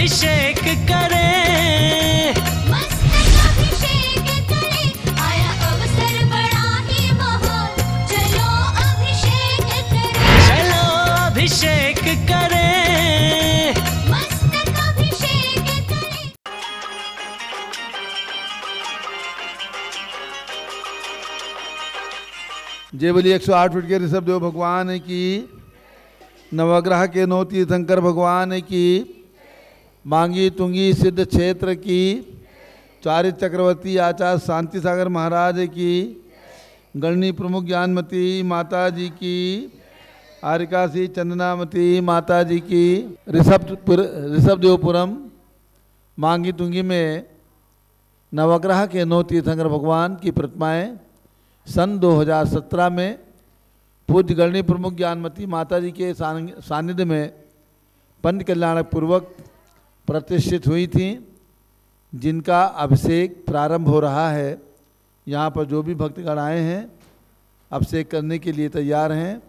अभिषेक करें, मस्तक अभिषेक करें, आया अवसर बड़ा ही महान, चलो अभिषेक करें, चलो अभिषेक करें। मस्तक अभिषेक करें। जय बोली 108 फीट के ऋषभ देव भगवान की, नवग्रह के 9 तीर्थंकर भगवान की, मांगी तुंगी सिद्ध क्षेत्र की, चारि चक्रवर्ती आचार्य शांति सागर महाराज की, गणनी प्रमुख ज्ञानमती माता जी की, आरिकासी चंदनामती माता जी की, ऋषभदेवपुरम मांगी तुंगी में नवग्रह के 9 तीर्थंकर भगवान की प्रतिमाएं सन 2017 में पूज्य गणनी प्रमुख ज्ञानमती माता जी के सानिध्य में पंच कल्याणक पूर्वक प्रतिष्ठित हुई थी, जिनका अभिषेक प्रारंभ हो रहा है। यहाँ पर जो भी भक्तगण आए हैं अभिषेक करने के लिए तैयार हैं।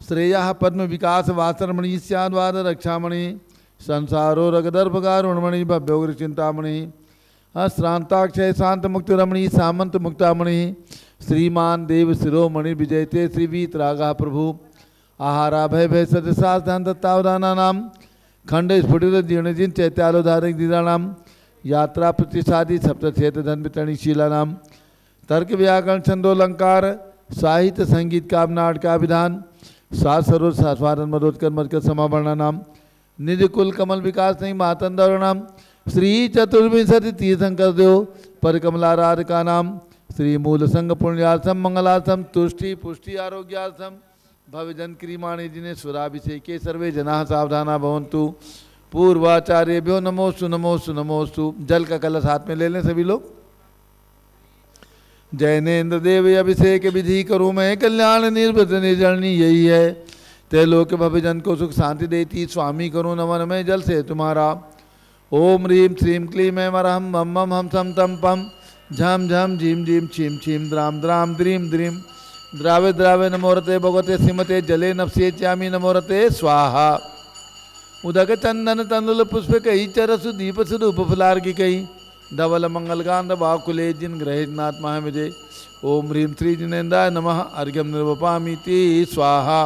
श्रेया पद्म विकास वासरमणि स्याद्वाद रक्षामणि, संसारो रगदर्भगारुणमणि भव्योग्र चिंतामणि, श्रांताक्षय शांत मुक्त रमणी सामंत मुक्तामणि, श्रीमान देव शिरोमणि विजयते श्री वीतरागा प्रभु, आहारा भय भय सत्यसाधान दत्तावधाना नाम, खंड स्फुटित जीर्णजिन चैत्यालोधारक दीदानाम, यात्रा प्रतिसादी सप्तक्षेत्र धन वितरणी शीला नाम, तर्क व्याकरण छंदोलंकार साहित्य संगीत काव्य नाटक का विधान, सात सरोज सास्वादन मदोत्कर मदकर समावरणा नाम, निज कुल कमल विकास नहीं मातंदर नाम, श्री चतुर्विंशति तीर्थंकर देव परिकमलाराध का नाम, श्री मूल संग पुण्यार्थम मंगलार्थम तुष्टि पुष्टि आरोग्यार्थम भवजन क्रीमाणि जिन्हें सुराभिषेके सर्वे जना सावधाना भवन्तु, पूर्वाचार्यभ्यो नमोस्तु नमोस्तु नमोस्तु। जल का कलश हाथ में ले लें सभी लोग। जैनेन्द्र देव अभिषेक विधि करूँ मैं, कल्याण निर्वृत निर्जरणी यही है, त्रैलोक भवजन को सुख शांति देती, स्वामी करूँ नमन में जल से तुम्हारा। ओम ह्रीं श्रीं क्लीं ऐं वरहं मम मम हम सम तम पम, झम झम झीम झीम छीम छीम द्राम द्राम द्रीम द्रीम, द्रावे द्रावे नमोरते भगवते सिमते जले नप्स्ये च्यामी नमोरते स्वाहा। उदक चंदन तंदुल पुष्प कई चरसु दीप सुदूप फुलार्घि कई, धवल मंगलकांत बाकुले जिन ग्रहित नाथ महाविजय। ओम ह्रीं श्री जिनेन्द्राय नमः, अर्घ्यम निर्वपामीति स्वाहा।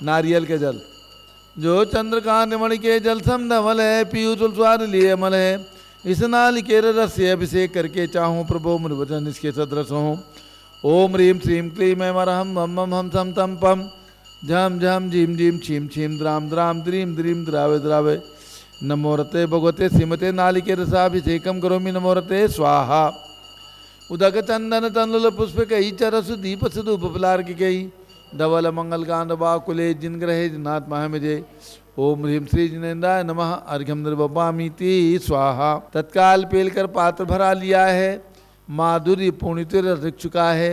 नारियल के जल जो चंद्रकांत मणि के जल सम धवल है, पीयू तुलस्वाद लिए अमल है, इस नालिकेर रस से अभिषेक करके चाहूँ प्रभु मुनिवचन इसके सदृश हों। ओम ह्रीं श्रीं क्लीं ऐं वरहं मम मम हम सम तम पम, झम झम झीम झीम छीम छीम द्राम द्राम द्रीम द्रीम द्रावे द्रावे, नमोरते भगवते सिमते नालिकेर रसाभिषेकम करोमि नमोरते स्वाहा। उदक चंदन तंदुल पुष्प कई चरसु दीप सुदूप फुलार्घि कई, धवल मंगलकांत बाकुले जिन ग्रहे नाथ महामिजय। ओम ह्रीं श्री जिनेन्द्राय नमः, अर्घ्यम निर्वपामीति स्वाहा। तत्काल पेलकर पात्र भरा लिया है, माधुर्य पुण्यतिर रख चुका है,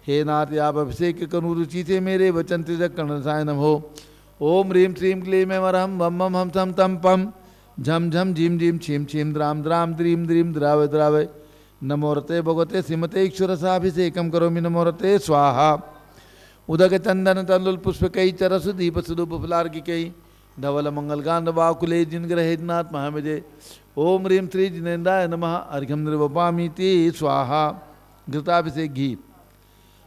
हे नाथ आप अभिषेक करूँ रुचि से मेरे वचन तिजक कर्णसायनम हो। ओम ह्रीं श्रीं क्लीं ऐं वरहं मम मम हम सम तम पम, झम झम झीम झीम छीम छीम द्राम द्राम द्रीम द्रीम द्रावे द्रावे, नमोरते भगवते सिमते ईश्वरसाभिषेकम करोमि नमोरते स्वाहा। उदक चंदन तंदुल पुष्प कई चरसु दीप सुदूप फुलार्घि कई, धवल मंगलकांत बाकुले जिन ग्रहे नाथ महाविजय। ओम ह्रीं श्री जिनेन्द्राय नमः, अर्घ्यम निर्वपामीति स्वाहा। घृताभिषेक घी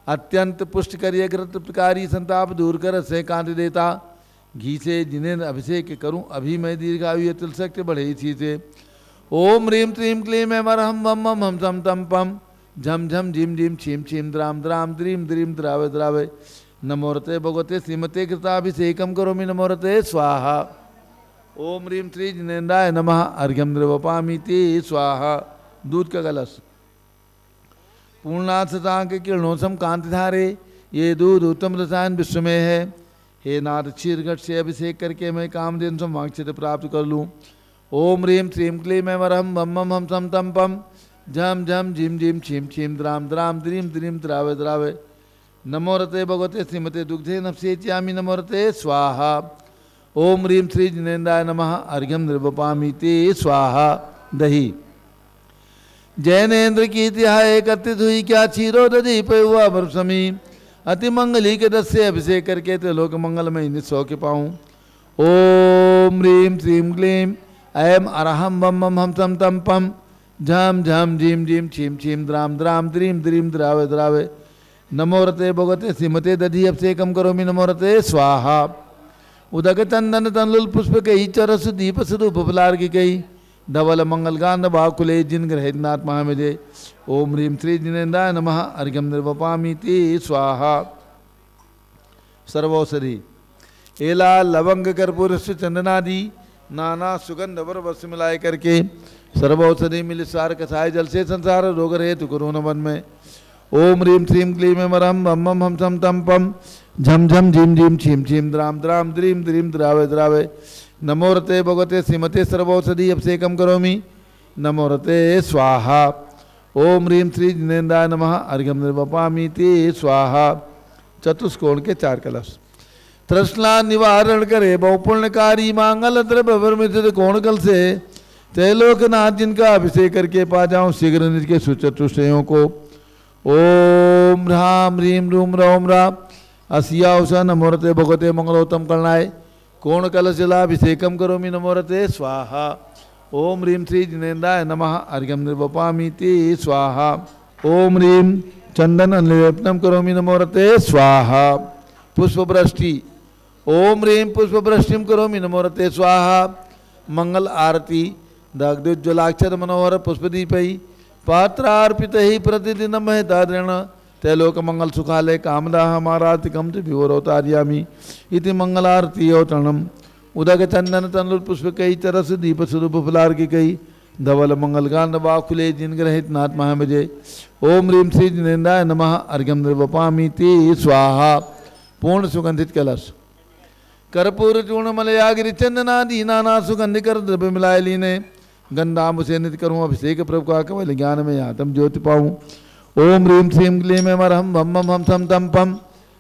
अत्यंत पुष्ट करिय घृत प्रकारी संताप दूर कर से कांति देता, घी से जिन्हें अभिषेक करूं अभी मैं दीर्घायु तुल शक्ति बढ़े इसी से। ओम ह्रीं श्रीं क्लीं ऐं वरहं मम मम हम सम तम पम, झम झम झीम झीम छीम छीम द्राम द्राम द्रीम द्रीम द्रावे द्रावे, नमोरते भगवते श्रीमते कृताभिषेकम करोमि नमोरते स्वाहा। ओम ह्रीं श्री जिनेन्द्राय नमः, अर्घ्यम निर्वपामीति स्वाहा। दूध का कलश पूर्णाथ शतांक किरणोत्सम कांति धारे, ये दूध उत्तम रसायन विश्व में है, हे नाथ क्षीरघट से अभिषेक करके मैं कामधेनु संवांक्षित प्राप्त कर लूँ। ओम ह्रीं श्रीं क्लीं ऐं वरहं मम मम हम सम तम पम, झम झम झीम झीम छीम छीम द्राम द्राम द्रीम द्रीम द्रावे द्रावे, नमोरते भगवते श्रीमते दुग्धे नप्स्ये च्यामी नमोरते स्वाहा। ओम ह्रीं श्री जिनेन्द्राय नमः, अर्घ्यम निर्वपामीति स्वाहा। दही जैनेन्द्र की तिहा एकत्रित हुई, क्या क्षीरो दधी पे हुआ बरसमी, अति मंगली के दस से अभिषेक करके त्रिलोक मंगलमय निस्सौ के पाऊँ। ओम ह्रीं श्रीं क्लीं ऐं अरहं वं वं हम तं तं पं झं झं झीं झीं छीं छीं द्रां द्रां द्रीं द्रीं द्रावे द्रावे नमो रते भगवते श्रीमते दधि अभिषेकं करोमि नमो रते स्वाहा उदक चंदन तनुल पुष्प कई चरस दीप स्वरूप फलार की कई धवल मंगल गांध बाकुले जिन ग्रहित नाथ महामेजे ओम ह्रीं श्री जिनेन्द्राय नमः अर्घ्यं निर्वपामि ते स्वाहा सर्वौषधि एला लवंग कर्पूर चंदनादि नाना सुगंध वर वस मिलाए करके सर्वौषधि मिल सार कसाय जल से संसार रोग रहे तु करो वन में ओम ह्रीं श्रीं क्लीं मरम वम वम हम सम तम पम झम झम झीम झीम छीम छीम द्रां द्रां द्रीं द्रीं द्रावे द्रावे नमो रते भगवते श्रीमते सर्वौषधि अभिषेकं करोमि नमो रते स्वाहा ओम ह्रीं श्री जिनेन्द्राय नमः अर्घ्यं निर्वपामि ते स्वाहा चतुष्कोण के 4 कलश तृष्णा निवारण करे बहुपुण्यकारी मांगल द्रव्य वर्मित कोण कल से त्रैलोकनाथ जिनका अभिषेक करके पा जाऊं शीघ्र निज के सुचतुष्टयों को ओम ह्रां ह्रीं रूम रौम रा असिया उषा नमोरते भगवते मंगलोत्तम करणाय कोण कलश जलाभिषेकम करोमि नमोरते स्वाहा ओम ह्रीं श्री जिनेन्द्राय नमः अर्घ्यं निर्वपामि ते स्वाहा ओम ह्रीं चंदन निलेपनम करोमि नमोरते स्वाहा पुष्पवृष्टि ओम ह्रीं पुष्पवृष्टिम करोमि नमोरते स्वाहा मंगल आरती दग्धोज्ज्वलाक्षर मनोहर पुष्पदीपै पात्रार्पित ही प्रतिदिन महदाद्रेण तैलोक मंगल सुखालय कामदा हमारातिकम च विवरोतार्यामि इति मंगलारती अवतरणम उदक चंदन तनुल पुष्प कई चरस दीप स्वरूप फलार की कई धवल मंगल गांध बाकुले जिन ग्रहित नाथ महामजे ओम ह्रीं श्री जिनेन्द्राय नमः अर्घ्यं निर्वपामि ते स्वाहा पूर्ण सुगंधित कलश कर्पूर चूर्ण मलयागिरि चंदनादि नाना सुगंधि कर द्रव्य मिलाए लीने गंधाम से नित करूँ अभिषेक प्रभु का कमल ज्ञान में आत्म ज्योति पाऊँ ओम ह्रीं श्रीं क्लीं मरहं वम वम हम सम तम पम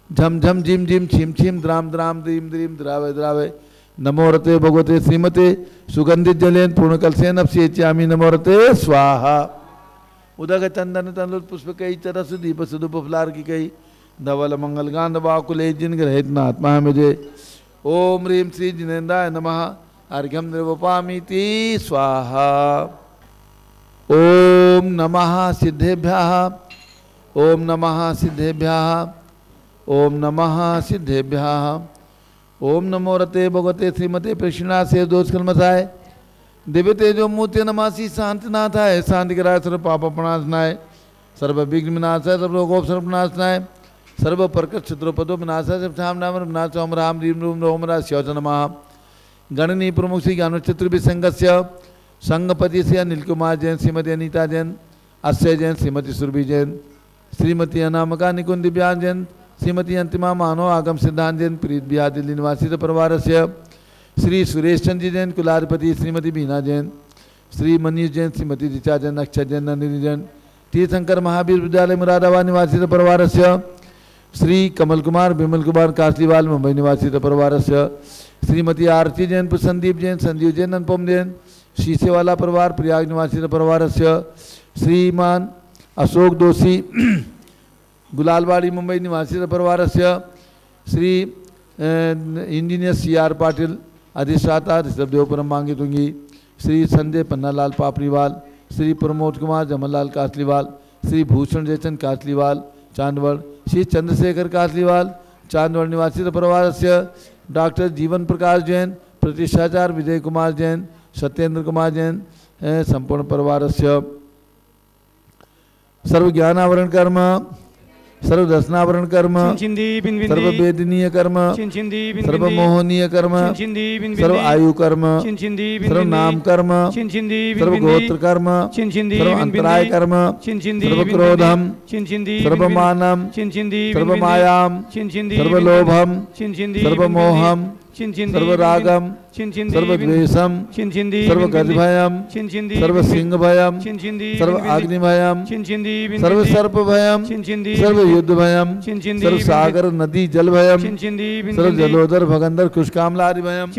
झम झम झीम झीम छीम छीम द्रां द्रां द्रीं द्रीं द्रावे द्रावे नमो रते भगवते श्रीमते सुगंधित जलेन पूर्ण कलसेन अभिषेच्यामि नमो रते स्वाहा उदक चंदन तनुल पुष्प कई चरस दीप सुदुप फलार की कई धवल मंगल गांध बाकुले जिन ग्रहित नाथ महामजे ओम ह्रीं श्री जिनेन्द्राय नमः अर्घ्यं निर्वपामि ते स्वाहा ओम नमः सिद्धेभ्यः ओम नमः सिद्धेभ्यः ओम नमः सिद्धेभ्यः ओम नमो रते भगवते श्रीमते प्रश्ना से दोष कलमसाय दिव्य तेजो मूर्ति नमासी शांतिनाथाय शांति कराय सर्व पाप प्रणाशनाय सर्व विघ्न विनाशाय सर्व रोगोप सर्व प्रणाशनाय सर्व प्रकट क्षत्रोपदो विनाशाय सब ठाम नाम विनाश ओम राम ह्रीं रूम रोम रा श्योच नमः गणनी प्रमुख श्री ज्ञानचतुर विसंगस्य संगपति से अनिल कुमार जैन श्रीमती अनीता जैन अक्षय जैन श्रीमती सुरभि जैन श्रीमती अनामिका निकुंज दिव्यांग जैन श्रीमती अंतिमा मानव आगम सिद्धांत जैन प्रीत बिहार दिल्ली निवासी परिवार से श्री सुरेश चंद्र जैन कुलाधिपति श्रीमती बीना जैन श्री मनीष जैन श्रीमती ऋचा जैन अक्षय जैन नंदिनी जैन तीर्थंकर महावीर विद्यालय मुरादाबाद निवासी परिवार से श्री कमल कुमार विमल कुमार कासलीवाल मुंबई निवासी परिवार से श्रीमती आरती जैन संदीप जैन संजीव जैन अनुपम जैन शीशेवाला परिवार प्रयाग निवासी परिवार से श्रीमान अशोक दोषी गुलालवाड़ी मुंबई निवासी परिवार से श्री इंजीनियर CR पाटिल अधिष्ठाता ऋषभदेव परम मांगी तुंगी श्री संजय पन्नालाल पापड़ीवाल श्री प्रमोद कुमार जमनलाल कासलीवाल श्री भूषण जयचंद कासलीवाल चांदवड़ श्री चंद्रशेखर कासलीवाल चांदवड़ निवासी परिवार से डॉक्टर जीवन प्रकाश जैन प्रतिष्ठाचार्य विजय कुमार जैन सत्येंद्र कुमार जैन संपूर्ण परिवार से सर्व ज्ञानावरण कर्म सर्व दर्शनावरण कर्म सर्व वेदनीय कर्म सर्व मोहनीय कर्म सर्व आयु कर्म सर्व नाम कर्म सर्व गोत्र कर्म सर्व अंतराय कर्म सर्व क्रोधम सर्व मानम सर्व मायाम सर्व लोभम सर्व मोहम सर्व रागम सर्व द्वेषम सर्व गजभयम सर्व सिंह भयम सर्व अग्नि भयम सर्व सर्प भयम सर्व युद्ध भयम सर्व सागर नदी जल भयम सर्व जलोदर भगंदर कुशकामलादि भयम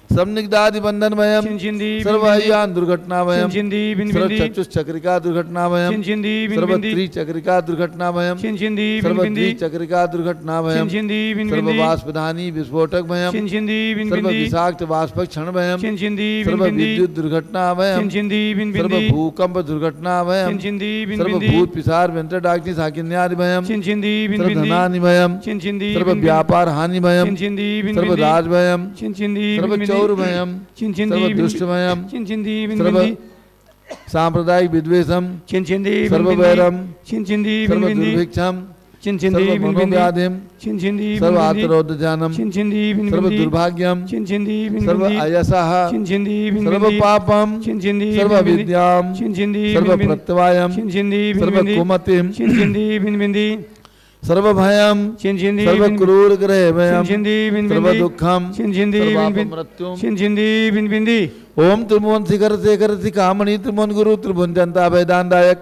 समनिग्धादि बंधन भयम चिंचिंदी सर्वयान दुर्घटना भयम चिंचिंदी बिन सर्व बिंदी चतुश्चक्रिका दुर्घटना भयम चिंचिंदी बिन सर्व बिंदी त्रिचक्रिका दुर्घटना भयम चिंचिंदी बिन सर्व बिंदी द्विचक्रिका दुर्घटना भयम चिंचिंदी बिन सर्व बिंदी वाष्पधानी विस्फोटक भयम चिंचिंदी बिन सर्व बिंदी विषाक्त वाष्पक क्षण भयम चिंचिंदी बिन सर्व बिंदी विद्युत दुर्घटना भयम चिंचिंदी बिन सर्व बिंदी भूकंप दुर्घटना भयम चिंचिंदी बिन सर्व बिंदी भूत पिशाच व्यंतर डाग्नि साकिन्यादि भयम चिंचिंदी बिन सर्व बिंदी धनानि भयम चिंचिंदी सर्व बिन बिंदी व्यापार हानि भयम चिंचिंदी बिन सर्व बिंदी राज भयम चिंचिंदी सर्व बिन बिंदी चौर भयम चिंचिंदी सर्व बिन दुष्ट भयम चिंचिंदी बिन सर्व बिंदी सांप्रदायिक विद्वेषम चिंचिंदी बिन सर्व बिंदी वैरम चिंचिंदी बिन सर्व बिंदी दुर्भिक्षम चिंचिंदी सर्व बिन बिंदी मनोव्याधिम चिंचिंदी बिन सर्व बिंदी आत्रोदजानम चिंचिंदी बिन सर्व बिंदी दुर्भाग्यम चिंचिंदी बिन सर्व बिंदी अयसः चिंचिंदी बिन सर्व बिंदी पापम चिंचिंदी सर्व बिन बिंदी विद्याम चिंचिंदी सर्व बिन बिंदी प्रत्यवायम चिंचिंदी बिन सर्व बिंदी कुमतिम चिंचिंदी बिन बिंदी सर्व भयम चिंचिंदी सर्व बिन क्रूर ग्रह भयम चिंचिंदी बिन सर्व बिंदी दुखम चिंचिंदी सर्व बिन बिंदी मृत्युम चिंचिंदी बिन बिंदी ओम त्रिभुवन शिखर शेखर शिखामणि त्रिभुवन गुरु त्रिभुवन जनता भयदानदायक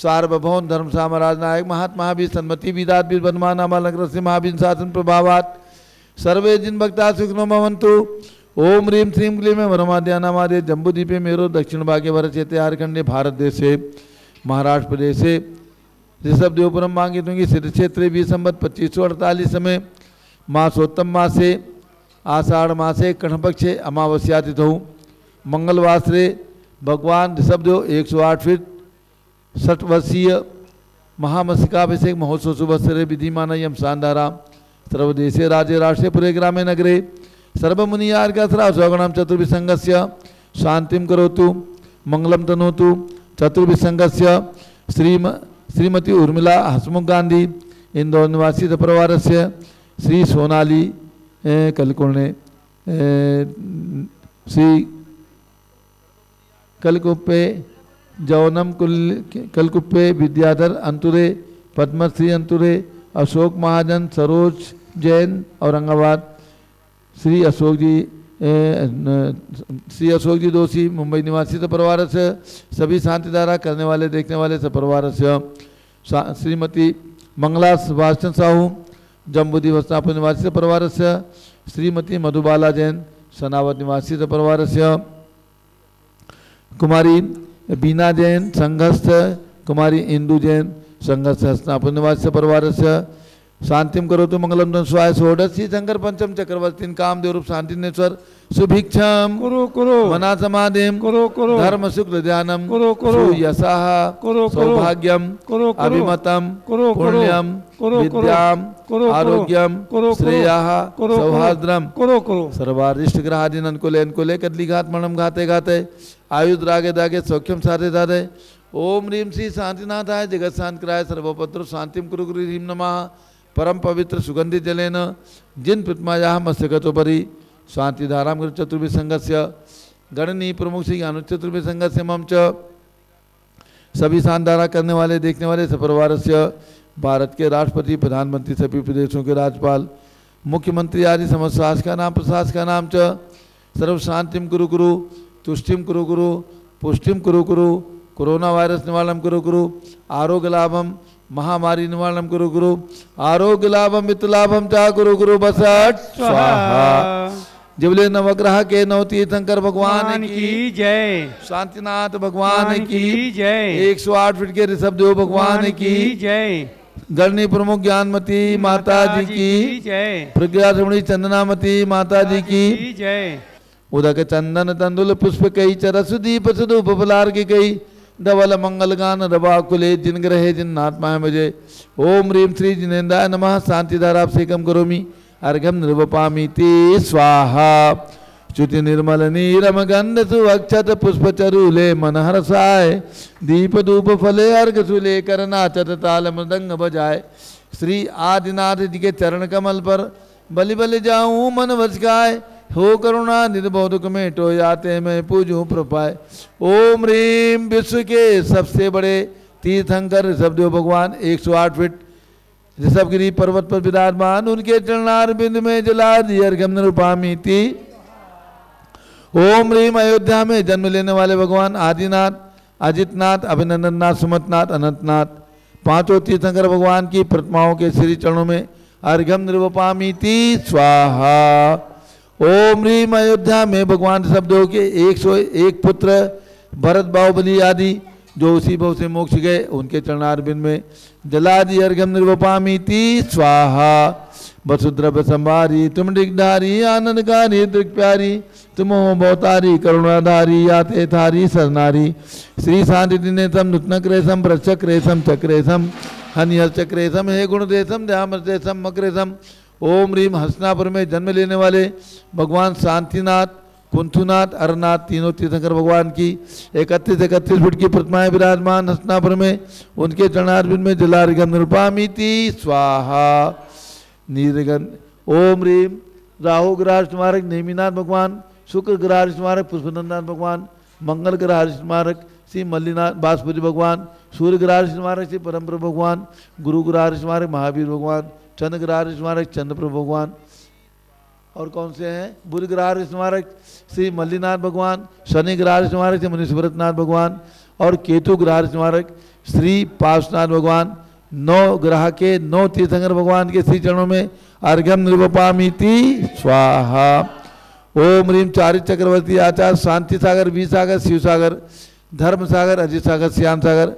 सार्वभौम धर्म सामराज नायक महात्मा महावीर सन्मति विदात वीर बदमान अमालंकर से महावीर शासन प्रभावात सर्वे जिन भक्ता सुखनो भवन्तु ओम ह्रीं श्रीं क्लीं वरमाद्यानामादे जम्बूद्वीपे मेरो दक्षिण भागे भरचेते आर्खंडे भारत देशे महाराष्ट्र प्रदेशे ऋषभदेवपुरम मांगे दूंगी सिद्ध क्षेत्रे भी संबत 2548 में मासोत्तम मासे आषाढ़ मासे कणपक्षे अमावस्या तिथौ मंगलवासरे भगवान ऋषभदेव 108 फीट 60 वर्षीय महामसिकाभिषेक महोत्सव शुभसरे विधिमान यम शानदारा सर्वदेशे राज्य राष्ट्रे पुरे ग्रामे नगरे सर्वमुनियार्घ्यस्रा स्वगणम चतुर्विसंगस्य शांतिं करोतु मंगलम तनोतु चतुर्विसंगस्य श्रीमती उर्मिला हसमुख गांधी इंदौर निवासी परिवारस्य श्री सोनाली कलकुर्णे श्री कलकुप्पे जौनम कलकुप्पे विद्याधर अंतुरे पद्मश्री अंतुरे अशोक महाजन सरोज जैन औरंगाबाद श्री अशोक जी दोषी मुंबई निवासी परिवार से सभी शांति धारा करने वाले देखने वाले परिवार से श्रीमती मंगला सुभाषचंद्र साहू जम्बूदी वस्तापुर निवासी परिवार से श्रीमती मधुबाला जैन सनावत निवासी परिवार से कुमारी बीना जैन संघस्थ कुमारी इंदु जैन संघस्थ हस्तापुर निवासी परिवार से शांतिम करोतु मंगलम धन स्वाय षोडशी शंकर पंचम चक्रवर्ती कामदेव रूप शांतिनेश्वर सुभिक्षम कुरु कुरु मना समाधिम कुरु कुरु धर्म शुक्ल ध्यानम कुरु कुरु यशः कुरु सौभाग्यम कुरु कुरु अभिमतम कुरु पुण्यम कुरु विद्याम कुरु आरोग्यम कुरु श्रेयः कुरु सौहार्द्रम कुरु कुरु सर्वारिष्ट ग्रहादीन अनुकूले कदली घात मणम घाते घाते आयुध रागे दागे सौख्यम साधे साधे ओम ह्रीं श्री शांतिनाथाय जगत शांतिकराय सर्वपत्र शांतिम कुरु गुरु ह्रीं नमः परम पवित्र सुगंधित जलेन जिन प्रतिमाया मस्तकतोपरि शांति धाराम चतुर्भि संघस्य गणनी प्रमुख श्री ज्ञान चतुर्भि संघस्य मम च सभी शानदारा करने वाले देखने वाले सपरिवार से भारत के राष्ट्रपति प्रधानमंत्री सभी प्रदेशों के राज्यपाल मुख्यमंत्री आदि समस्त प्रशासक का नाम च सर्व शांतिम कुरु गुरु तुष्टिम कुरु गुरु पुष्टिम कुरु गुरु कोरोना वायरस निवारणम कुरु गुरु आरोग्य लाभम महामारी निवारणम कुरु गुरु आरोग्य लाभम वित्त लाभम चा कुरु गुरु बसट स्वाहा जबले नवग्रह के नव तीर्थंकर भगवान की जय शांतिनाथ भगवान की जय 108 फीट के ऋषभदेव भगवान की जय गणनी प्रमुख ज्ञानमती माता जी की जय प्रज्ञा श्रवणी चंदनामती माता जी की जय उदक चंदन तंदुल पुष्प कई चरस दीप सुधूप फलार की कई धवल मंगल गान रवाकुले जिन ग्रहे जिन आत्माएं मुझे ओम ह्रीं श्री जिनेन्द्राय नमः शांति धाराभिषेकम करोमि अर्घ्यम निर्वपामि ते स्वाहा च्युति निर्मल नीरम गंध सुअक्षत पुष्प चरूले मनहर साय दीप धूप फले अर्घ सुले करनाचत ताल मृदंग बजाए श्री आदिनाथ जी के चरण कमल पर बलि बलि जाऊं मन वचकाय हो करुणा निर्बोध में टो जाते मैं पूजू प्रपाय ओम ह्रीं विश्व के सबसे बड़े तीर्थंकर ऋषभदेव भगवान 108 फीट ऋषभगिरी पर्वत पर विराजमान उनके चरणार बिंद में जला अर्घ्यम निरूपामि ति ओम ह्रीं अयोध्या में जन्म लेने वाले भगवान आदिनाथ अजितनाथ अभिनंदननाथ सुमतनाथ अनंतनाथ पांचों तीर्थंकर भगवान की प्रतिमाओं के श्री चरणों में अर्घ्यम निरूपामि ति स्वाहा ओम ह्रीम अयोध्या में भगवान शब्दों के 101 पुत्र भरत बाहुबली आदि जो उसी भव से मोक्ष गए उनके चरणारविंद में जलादि अर्घ्यम निर्वपामीति स्वाहा। वसुद्रव संभारी तुम डिगधारी आनंदकारी दृक प्यारी तुम हो बहुतारी करुणाधारी याते थारी सरनारी। श्री शांति दिनेशम नूतनक रेशम प्रचक रेशम चक्रेशम हनिहर चक्रेशम हे गुण देशम ध्याम रेशम मकरेशम। ओम ह्रीम हंसनापुर में जन्म लेने वाले भगवान शांतिनाथ कुंथुनाथ अरनाथ तीनों तीर्थंकर भगवान की 31 फुट की प्रतिमाएं विराजमान हंसनापुर में उनके चरणारविंद में जलार्घ्यम निरूपामीति स्वाहा। नीरगन ओम ह्रीम राहु ग्रह स्मारक नेमिनाथ भगवान शुक्र ग्रह स्मारक पुष्पनंदनाथ भगवान मंगल ग्रह स्मारक श्री मल्लीनाथ बासपुरी भगवान सूर्य ग्रह स्मारक श्री परमप्रभु भगवान गुरु ग्रह स्मारक महावीर भगवान चंद्र ग्रह स्मारक चंद्रप्रभु भगवान और कौन से हैं बुध ग्रह स्मारक श्री मल्लीनाथ भगवान शनि ग्रह स्मारक श्री मुनीश्वरनाथ भगवान और केतु ग्रह स्मारक श्री पार्श्वनाथ भगवान। 9 ग्रह के 9 तीर्थंकर भगवान के श्री चरणों में अर्घ्यम निर्वपामीति स्वाहा। ओम ह्रीम चारित चक्रवर्ती आचार्य शांति सागर वी सागर शिव सागर धर्म सागर अजित सागर श्याम सागर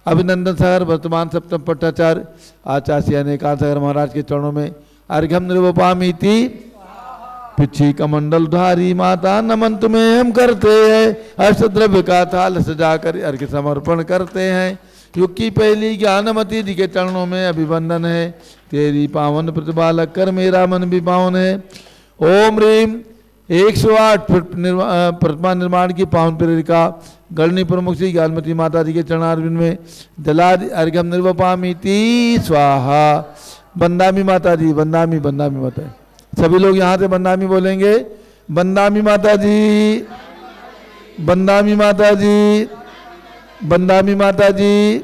अभिनंदन सागर वर्तमान सप्तम पट्टाचार्य आचार्य श्री अनेकांत सागर महाराज के चरणों में अर्घ्यम निर्वपामीति। पिछी कमंडल धारी माता नमन तुम्हें हम करते हैं अष्टद्रव्य का थाल सजाकर अर्घ्य समर्पण करते हैं। युग की पहली ज्ञानमती जी के चरणों में अभिवंदन है तेरी पावन प्रतिपालक कर मेरा मन भी पावन है। ओम ह्रीम 108 प्रतिमा निर्माण की पावन प्रेरिका गणनी प्रमुख श्री ज्ञानमती माता जी के चरणारविंद में जलादि अर्घ्यम निर्वपामीति स्वाहा। बंदामी माता जी बंदामी माता सभी लोग यहाँ से बंदामी बोलेंगे बंदामी माता जी बंदामी माता जी बंदामी माता जी।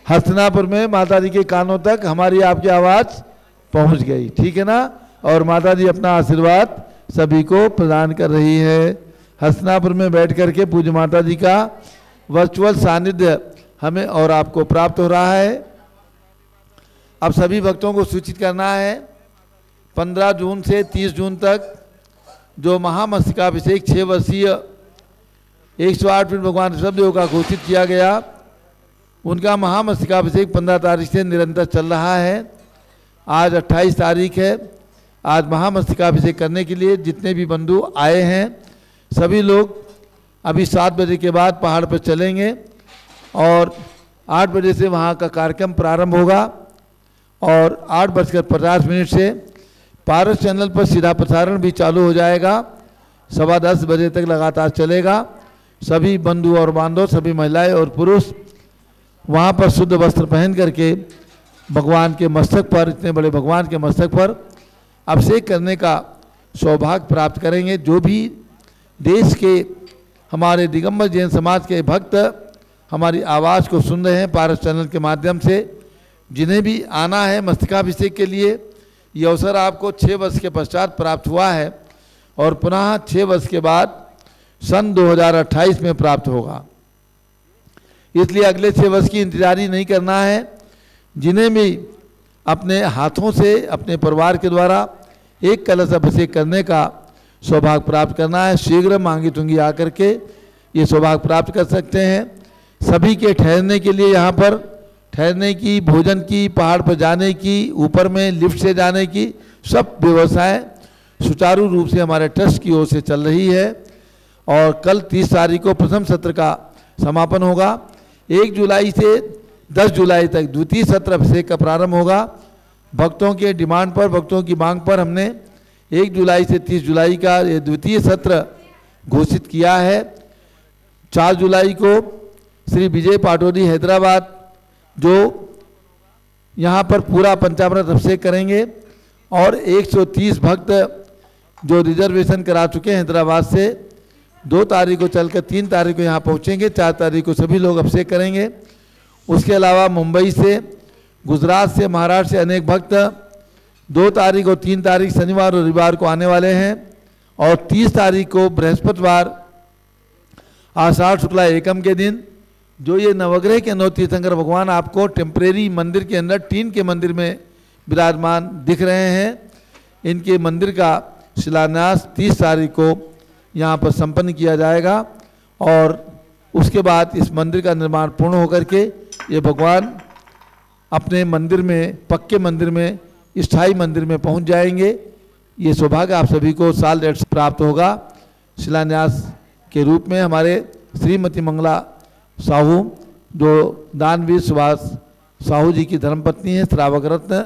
हस्तिनापुर में माता जी के कानों तक हमारी आपकी आवाज़ पहुँच गई ठीक है ना। और माता जी अपना आशीर्वाद सभी को प्रदान कर रही है। हस्तिनापुर में बैठ करके पूज्य माता जी का वर्चुअल सानिध्य हमें और आपको प्राप्त हो रहा है। अब सभी भक्तों को सूचित करना है 15 जून से 30 जून तक जो महामस्तकाभिषेक 6 वर्षीय 108 फीट भगवान ऋषभदेव का घोषित किया गया उनका महामस्तकाभिषेक 15 तारीख से निरंतर चल रहा है। आज 28 तारीख है। आज महामस्तकाभिषेक करने के लिए जितने भी बंधु आए हैं सभी लोग अभी 7 बजे के बाद पहाड़ पर चलेंगे और 8 बजे से वहाँ का कार्यक्रम प्रारंभ होगा और 8:50 से पारस चैनल पर सीधा प्रसारण भी चालू हो जाएगा। 10:15 बजे तक लगातार चलेगा। सभी बंधु और बांधव सभी महिलाएं और पुरुष वहाँ पर शुद्ध वस्त्र पहन करके भगवान के मस्तक पर इतने बड़े भगवान के मस्तक पर अभिषेक करने का सौभाग्य प्राप्त करेंगे। जो भी देश के हमारे दिगंबर जैन समाज के भक्त हमारी आवाज़ को सुन रहे हैं पारस चैनल के माध्यम से जिन्हें भी आना है मस्तकाभिषेक के लिए ये अवसर आपको 6 वर्ष के पश्चात प्राप्त हुआ है और पुनः 6 वर्ष के बाद सन 2028 में प्राप्त होगा। इसलिए अगले 6 वर्ष की इंतजारी नहीं करना है। जिन्हें भी अपने हाथों से अपने परिवार के द्वारा एक कलश अभिषेक करने का सौभाग्य प्राप्त करना है शीघ्र मांगी तुंगी आकर के ये सौभाग्य प्राप्त कर सकते हैं। सभी के ठहरने के लिए यहाँ पर ठहरने की भोजन की पहाड़ पर जाने की ऊपर में लिफ्ट से जाने की सब व्यवस्थाएं सुचारू रूप से हमारे ट्रस्ट की ओर से चल रही है। और कल 30 तारीख को प्रथम सत्र का समापन होगा। 1 जुलाई से 10 जुलाई तक द्वितीय सत्र अभिषेक का प्रारंभ होगा। भक्तों के डिमांड पर भक्तों की मांग पर हमने 1 जुलाई से 30 जुलाई का ये द्वितीय सत्र घोषित किया है। 4 जुलाई को श्री विजय पाटोदी हैदराबाद जो यहाँ पर पूरा पंचामृत अभिषेक करेंगे और 130 भक्त जो रिजर्वेशन करा चुके हैं हैदराबाद से 2 तारीख को चलकर 3 तारीख को यहाँ पहुँचेंगे। 4 तारीख को सभी लोग अभिषेक करेंगे। उसके अलावा मुंबई से गुजरात से महाराष्ट्र से अनेक भक्त 2 तारीख और 3 तारीख शनिवार और रविवार को आने वाले हैं और 30 तारीख को बृहस्पतिवार आषाढ़ शुक्ला एकम के दिन जो ये नवग्रह के 9 तीर्थंकर भगवान आपको टेम्परेरी मंदिर के अंदर टीन के मंदिर में विराजमान दिख रहे हैं। इनके मंदिर का शिलान्यास 30 तारीख को यहाँ पर संपन्न किया जाएगा और उसके बाद इस मंदिर का निर्माण पूर्ण होकर के ये भगवान अपने मंदिर में, पक्के मंदिर में, स्थायी मंदिर में पहुँच जाएंगे। ये सौभाग्य आप सभी को साल डेढ़ से प्राप्त होगा। शिलान्यास के रूप में हमारे श्रीमती मंगला साहू, जो दानवीर सुभाष साहू जी की धर्मपत्नी है, श्रावक रत्न,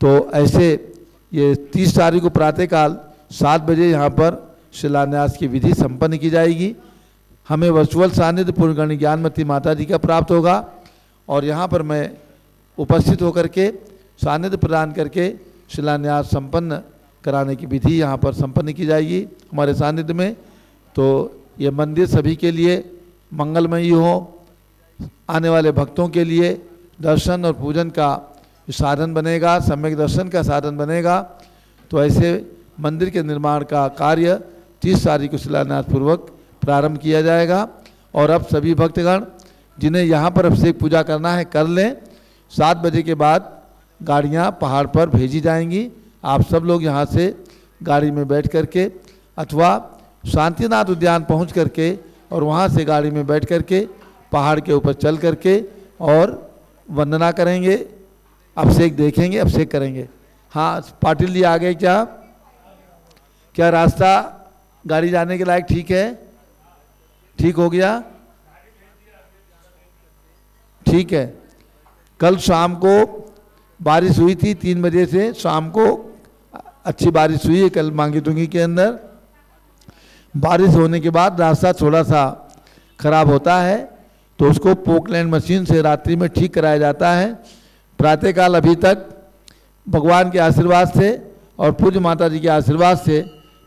तो ऐसे ये 30 तारीख को प्रातःकाल 7 बजे यहाँ पर शिलान्यास की विधि संपन्न की जाएगी। हमें वर्चुअल सानिध्य पूर्णगणी ज्ञानमती माता जी का प्राप्त होगा और यहाँ पर मैं उपस्थित होकर के सानिध्य प्रदान करके शिलान्यास संपन्न कराने की विधि यहाँ पर संपन्न की जाएगी हमारे सानिध्य में। तो ये मंदिर सभी के लिए मंगलमयी हो, आने वाले भक्तों के लिए दर्शन और पूजन का साधन बनेगा, सम्यक दर्शन का साधन बनेगा। तो ऐसे मंदिर के निर्माण का कार्य 30 तारीख को शिलान्यास पूर्वक प्रारंभ किया जाएगा। और अब सभी भक्तगण जिन्हें यहाँ पर अभिषेक पूजा करना है कर लें। 7 बजे के बाद गाड़ियाँ पहाड़ पर भेजी जाएंगी। आप सब लोग यहाँ से गाड़ी में बैठ करके अथवा शांतिनाथ उद्यान पहुँच करके और वहाँ से गाड़ी में बैठ करके पहाड़ के ऊपर चल करके और वंदना करेंगे, अभिषेक देखेंगे, अभिषेक करेंगे। हाँ पाटिल जी आ गए क्या? क्या रास्ता गाड़ी जाने के लायक ठीक है? ठीक हो गया? ठीक है। कल शाम को बारिश हुई थी 3 बजे से शाम को अच्छी बारिश हुई है कल मांगी तुंगी के अंदर। बारिश होने के बाद रास्ता थोड़ा सा खराब होता है तो उसको पोकलैंड मशीन से रात्रि में ठीक कराया जाता है। प्रातःकाल अभी तक भगवान के आशीर्वाद से और पूज्य माता जी के आशीर्वाद से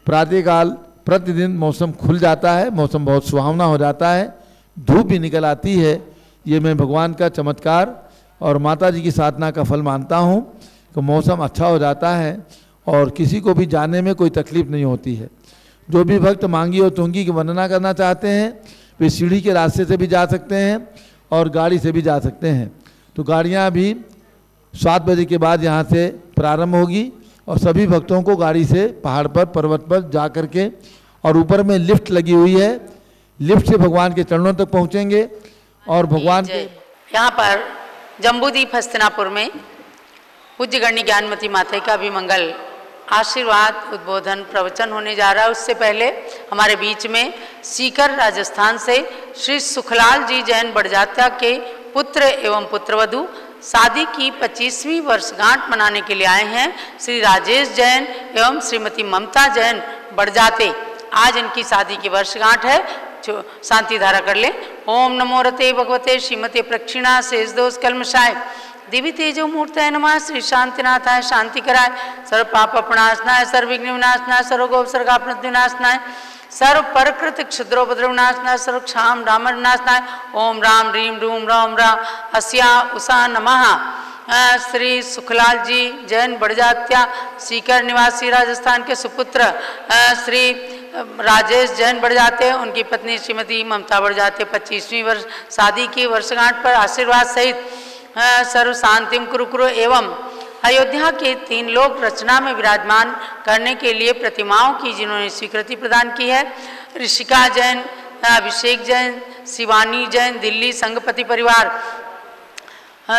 प्रातःकाल प्रतिदिन मौसम खुल जाता है, मौसम बहुत सुहावना हो जाता है, धूप भी निकल आती है। ये मैं भगवान का चमत्कार और माता जी की साधना का फल मानता हूँ कि मौसम अच्छा हो जाता है और किसी को भी जाने में कोई तकलीफ नहीं होती है। जो भी भक्त मांगी और तुंगी की वंदना करना चाहते हैं वे सीढ़ी के रास्ते से भी जा सकते हैं और गाड़ी से भी जा सकते हैं। तो गाड़ियाँ अभी 7 बजे के बाद यहाँ से प्रारंभ होगी और सभी भक्तों को गाड़ी से पहाड़ पर, पर्वत पर जा कर के, और ऊपर में लिफ्ट लगी हुई है, लिफ्ट से भगवान के चरणों तक पहुँचेंगे और भगवान के यहाँ पर जम्बूद्वीप हस्तिनापुर में पूज्य गण्य ज्ञानमती माता का भी मंगल आशीर्वाद उद्बोधन प्रवचन होने जा रहा है। उससे पहले हमारे बीच में सीकर राजस्थान से श्री सुखलाल जी जैन बड़जात्या के पुत्र एवं पुत्रवधू शादी की 25वीं वर्षगांठ मनाने के लिए आए हैं श्री राजेश जैन एवं श्रीमती ममता जैन बड़जाते। आज इनकी शादी की वर्षगांठ है। शांति धारा कर ले। ओम नमो रते भगवते श्रीमते प्रक्षिणा शेष दोष कलमशाय दिव्य तेजो मूर्तय नमः श्री शांतिनाथाय शांति कराय सर्व पाप प्रणाशनाय सर्व विघ्न विनाशनाय सर्व गो सर्गा विनाशनाय सर्व परकृत क्षुद्रोपद्रव विनाशनाय सर्व क्षाम राम विनाशनाय। ओम राम रीम रूम राम रा अस्या उषा नमः। श्री सुखलाल जी जैन बड़जात्या सीकर निवासी राजस्थान के सुपुत्र श्री राजेश जैन बड़जाते, उनकी पत्नी श्रीमती ममता बड़जाते 25वीं वर्ष शादी की वर्षगांठ पर आशीर्वाद सहित सर्व शांतिम कुरुकुरु एवं अयोध्या के 3 लोक रचना में विराजमान करने के लिए प्रतिमाओं की जिन्होंने स्वीकृति प्रदान की है। ऋषिका जैन, अभिषेक जैन, शिवानी जैन, दिल्ली संघपति परिवार,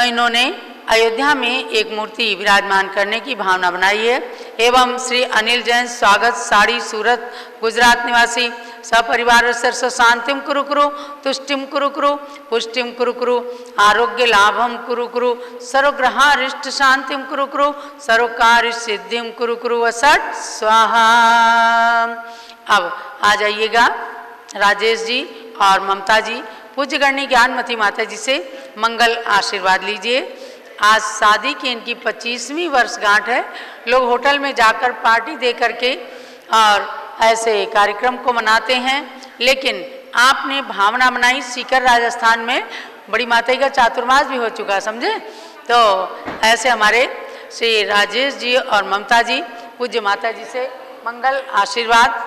इन्होंने अयोध्या में एक मूर्ति विराजमान करने की भावना बनाई है। एवं श्री अनिल जैन स्वागत साड़ी सूरत गुजरात निवासी सपरिवार सर्व शांतिम कुरु कुरु तुष्टिम कुरु कुरु पुष्टिम कुरु कुरु आरोग्य लाभम कुरु कुरु सर्वग्रहारिष्ट शांतिम कुरु कुरु सर्वकार्य सिद्धिम कुरु कुरु वसट स्वाहा। अब आ जाइएगा राजेश जी और ममता जी, पूज्य गण्य ज्ञानमती माता जी से मंगल आशीर्वाद लीजिए। आज शादी की इनकी 25वीं वर्षगांठ है। लोग होटल में जाकर पार्टी दे करके और ऐसे कार्यक्रम को मनाते हैं, लेकिन आपने भावना बनाई। सीकर राजस्थान में बड़ी माता का चातुर्मास भी हो चुका, समझे। तो ऐसे हमारे श्री राजेश जी और ममता जी पूज्य माता जी से मंगल आशीर्वाद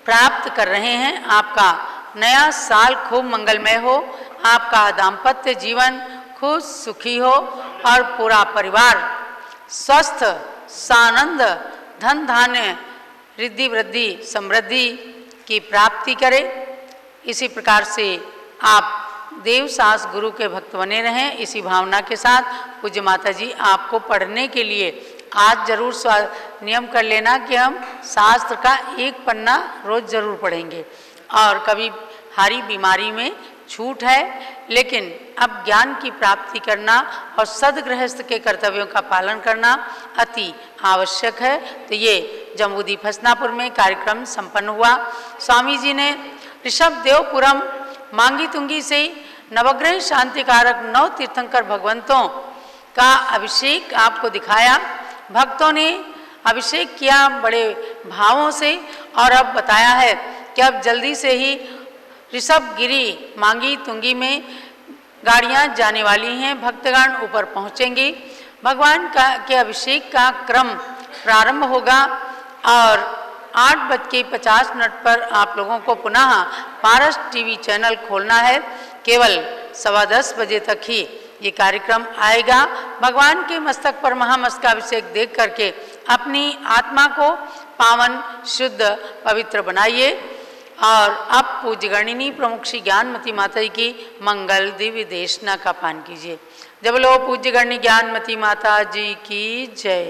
प्राप्त कर रहे हैं। आपका नया साल खूब मंगलमय हो, आपका दाम्पत्य जीवन खुश सुखी हो और पूरा परिवार स्वस्थ सानंद धन धान्य रिद्धि वृद्धि समृद्धि की प्राप्ति करे। इसी प्रकार से आप देवसास गुरु के भक्त बने रहें। इसी भावना के साथ पूज्य माता जी आपको पढ़ने के लिए आज जरूर नियम कर लेना कि हम शास्त्र का एक पन्ना रोज जरूर पढ़ेंगे। और कभी हारी बीमारी में छूट है, लेकिन अब ज्ञान की प्राप्ति करना और सदगृहस्थ के कर्तव्यों का पालन करना अति आवश्यक है। तो ये जम्बूद्वीप हस्तिनापुर में कार्यक्रम संपन्न हुआ। स्वामी जी ने ऋषभदेवपुरम मांगी तुंगी से नवग्रह शांतिकारक 9 तीर्थंकर भगवंतों का अभिषेक आपको दिखाया। भक्तों ने अभिषेक किया बड़े भावों से और अब बताया है कि अब जल्दी से ही ऋषभगिरी मांगी तुंगी में गाड़ियां जाने वाली हैं। भक्तगण ऊपर पहुंचेंगे। भगवान के अभिषेक का क्रम प्रारंभ होगा और 8:50 पर आप लोगों को पुनः पारस टीवी चैनल खोलना है। केवल 10:15 बजे तक ही ये कार्यक्रम आएगा। भगवान के मस्तक पर महामस्तकाभिषेक देख करके अपनी आत्मा को पावन शुद्ध पवित्र बनाइए। और अब पूज्य गणिनी प्रमुख श्री ज्ञानमती माता जी की मंगल दिव्य देशना का पान कीजिए। जब लो पूज्य गणनी ज्ञानमती माता जी की जय।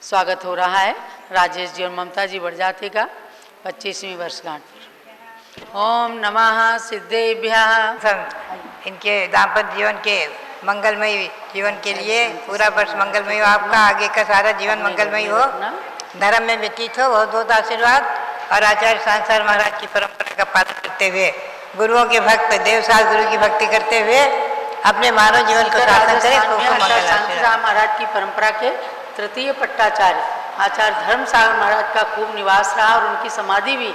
स्वागत हो रहा है राजेश जी और ममता जी बड़जाते का 25वीं वर्षगांठ पर। ओम नमः सिद्धेभ्यः। इनके दाम्पत्य जीवन के मंगलमय जीवन के लिए पूरा वर्ष मंगलमय हो, आपका आगे का सारा जीवन मंगलमय हो, धर्म में व्यतीत हो, बहुत बहुत आशीर्वाद। और आचार्य सांसार महाराज की परंपरा का पालन करते हुए, गुरुओं के भक्त देवसास गुरु की भक्ति करते हुए अपने मानव जीवन को सार्थक करें। सांसार महाराज की परंपरा के तृतीय पट्टाचार्य आचार्य धर्मसागर महाराज का खूब निवास रहा और उनकी समाधि भी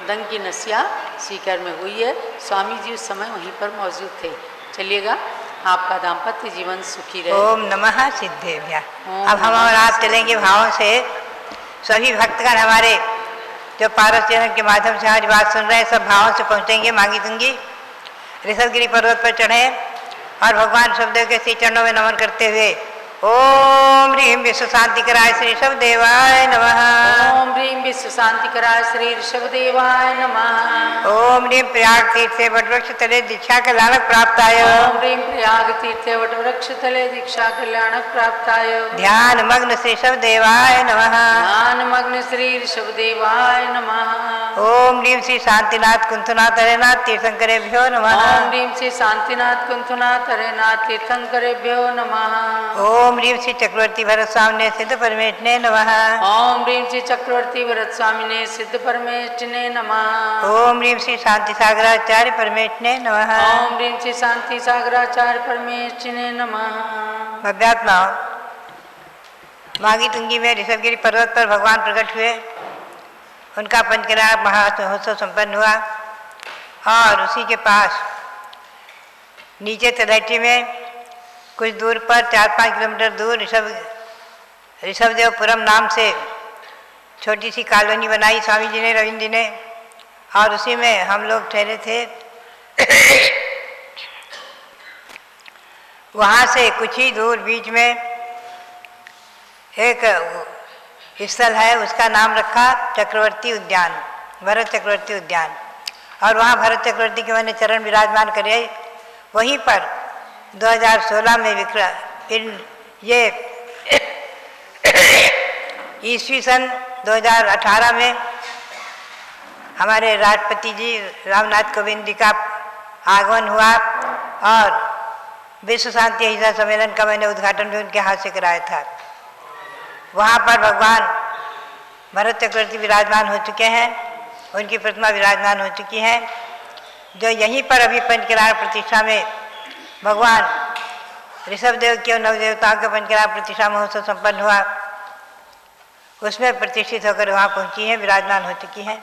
दंग की नसिया सीकर में हुई है। स्वामी जी उस समय वहीं पर मौजूद थे। चलिएगा, आपका दाम्पत्य जीवन सुखी रहे। ओम नमः सिद्धेभ्यः। अब हम और आप चलेंगे भावों से। सभी भक्तगण हमारे जो पारस चैनल के माध्यम से आज बात सुन रहे हैं, सब भावों से पहुँचेंगे मांगी तुंगी। ऋषभगिरी पर्वत पर चढ़े और भगवान ऋषभदेव के श्री चरणों में नमन करते हुए ओम ह्रीं विश्व शांति कराय श्री ऋषभदेवाय नमः। ओम ह्रीं विश्व शांति कराय श्री ऋषभदेवाय नमः। ओम ह्रीं प्रयाग तीर्थ से वटवृक्ष तले दीक्षा कल्याणक प्राप्ताय। ओम ह्रीं प्रयाग तीर्थ से वटवृक्ष तले दीक्षा कल्याणक प्राप्ताय। ध्यान मग्न श्री ऋषभदेवाय नमः। ध्यान मग्न श्री ऋषभदेवाय नमः। ओम ह्रीं श्री शांतिनाथ कुंथनाथ हरेनाथ तीर्थंकरेभ्यो नमः। ओम ह्रीं श्री शांतिनाथ कुंथनाथ हरेनाथ तीर्थंकरेभ्यो नमः। ओम ह्रीं श्री चक्रवर्ती भरत स्वामिने सिद्ध परमेष्ठिने नमः। ओम ह्रीं श्री चक्रवर्ती भरत स्वामिने सिद्ध परमेष्ठिने नमः। ओम ह्रीं श्री शांति सागराचार्य परमेष्ठिने नमः। ओम ह्रीं श्री शांति सागराचार्य परमेष्ठिने नमः। भव्यात्मा मांगी तुंगी में ऋषभगिरी पर्वत पर भगवान प्रकट हुए। उनका पंचकल्याण महामहोत्सव संपन्न हुआ और उसी के पास नीचे तलहटी में कुछ दूर पर 4-5 किलोमीटर दूर ऋषभदेवपुरम नाम से छोटी सी कॉलोनी बनाई स्वामी जी ने, रविंद्र जी ने, और उसी में हम लोग ठहरे थे। वहाँ से कुछ ही दूर बीच में एक स्थल है, उसका नाम रखा चक्रवर्ती उद्यान, भरत चक्रवर्ती उद्यान। और वहाँ भरत चक्रवर्ती के मैंने चरण विराजमान करे। वहीं पर 2016 में फिर ये ईस्वी सन 2018 में हमारे राष्ट्रपति जी रामनाथ कोविंद जी का आगमन हुआ और विश्व शांति अहिंसा सम्मेलन का मैंने उद्घाटन भी उनके हाथ से कराया था। वहाँ पर भगवान भरत चक्रवर्ती विराजमान हो चुके हैं, उनकी प्रतिमा विराजमान हो चुकी है। जो यहीं पर अभी पंचकल्याण प्रतिष्ठा में भगवान ऋषभदेव के नवदेवताओं के पंचकल्याण प्रतिष्ठा महोत्सव संपन्न हुआ, उसमें प्रतिष्ठित होकर वहाँ पहुँची हैं, विराजमान हो चुकी हैं।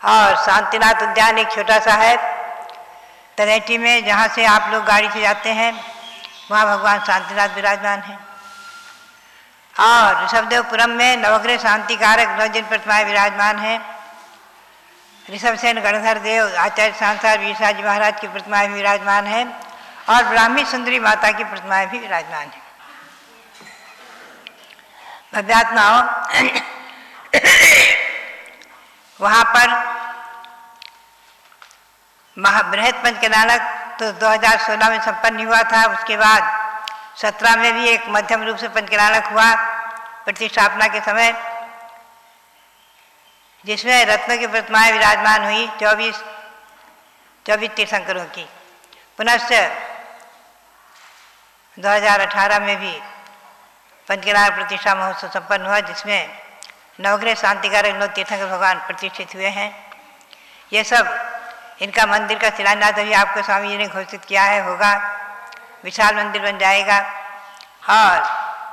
और शांतिनाथ उद्यान एक छोटा सा है तलहटी में, जहाँ से आप लोग गाड़ी से जाते हैं, वहाँ भगवान शांतिनाथ विराजमान हैं। और ऋषभदेवपुरम में नवग्रह शांतिकारक 9 जिन प्रतिमाएँ विराजमान हैं। ऋषभसेन गणधर देव आचार्य सांसार वीरसा जी महाराज की प्रतिमाएँ भी विराजमान हैं और ब्राह्मी सुंदरी माता की प्रतिमाएँ भी विराजमान हैं। भव्यात्माओं, वहाँ पर महाबृहत पंचकनालक तो 2016 में संपन्न हुआ था। उसके बाद 17 में भी एक मध्यम रूप से पंचकनालक हुआ प्रतिष्ठापना के समय, जिसमें रत्नों की प्रतिमाएं विराजमान हुई 24 तीर्थंकरों की। पुनश्च 2018 में भी पंचकनालक प्रतिष्ठा महोत्सव संपन्न हुआ, जिसमें नवग्रह शांतिकारक 9 तीर्थंकर भगवान प्रतिष्ठित हुए हैं। ये सब इनका मंदिर का शिलान्यास अभी आपको स्वामी जी ने घोषित किया है, होगा, विशाल मंदिर बन जाएगा। और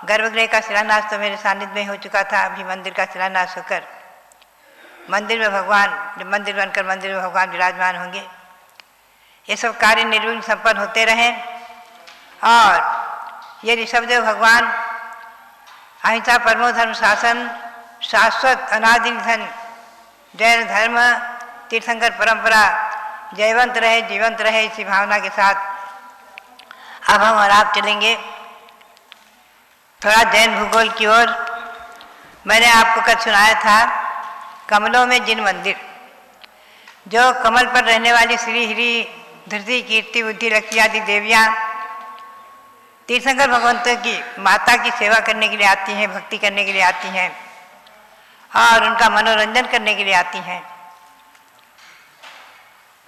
गर्भगृह का शिलान्यास तो मेरे सानिध्य में हो चुका था। अभी मंदिर का शिलान्यास होकर मंदिर में भगवान, जब मंदिर बनकर मंदिर में भगवान विराजमान होंगे। ये सब कार्य निर्विघ्न संपन्न होते रहें। और ये ऋषभदेव भगवान अहिंसा परमो धर्म शासन, शाश्वत अनादि निधन, जैन धर्म, तीर्थंकर परंपरा जयवंत रहे, जीवंत रहे, इसी भावना के साथ अब हम और आप चलेंगे थोड़ा जैन भूगोल की ओर। मैंने आपको कल सुनाया था कमलों में जिन मंदिर, जो कमल पर रहने वाली श्री हरि धृति कीर्ति बुद्धि लक्ष्मी आदि देवियाँ तीर्थंकर भगवंतों की माता की सेवा करने के लिए आती हैं, भक्ति करने के लिए आती हैं और उनका मनोरंजन करने के लिए आती हैं।